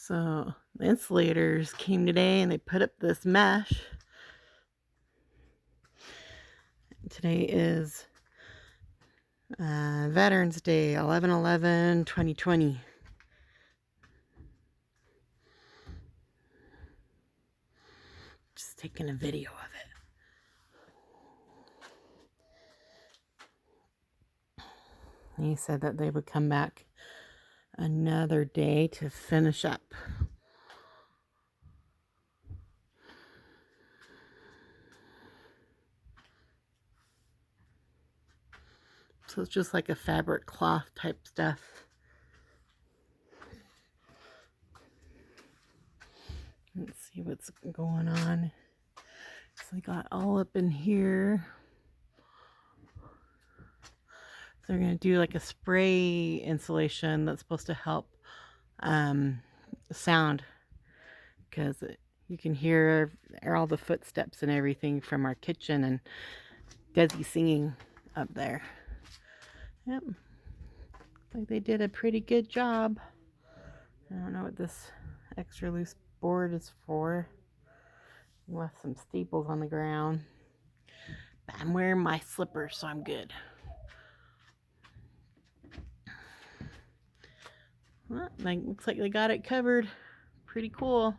So the insulators came today and they put up this mesh. Today is Veterans Day, 11/11/2020. Just taking a video of it. He said that they would come back another day to finish up. So it's just like a fabric cloth type stuff. Let's see what's going on. So I got all up in here. So they're going to do like a spray insulation that's supposed to help sound, because you can hear all the footsteps and everything from our kitchen and Desi singing up there. Yep. Looks like they did a pretty good job. I don't know what this extra loose board is for. Left some staples on the ground. But I'm wearing my slippers, so I'm good. Well, looks like they got it covered. Pretty cool.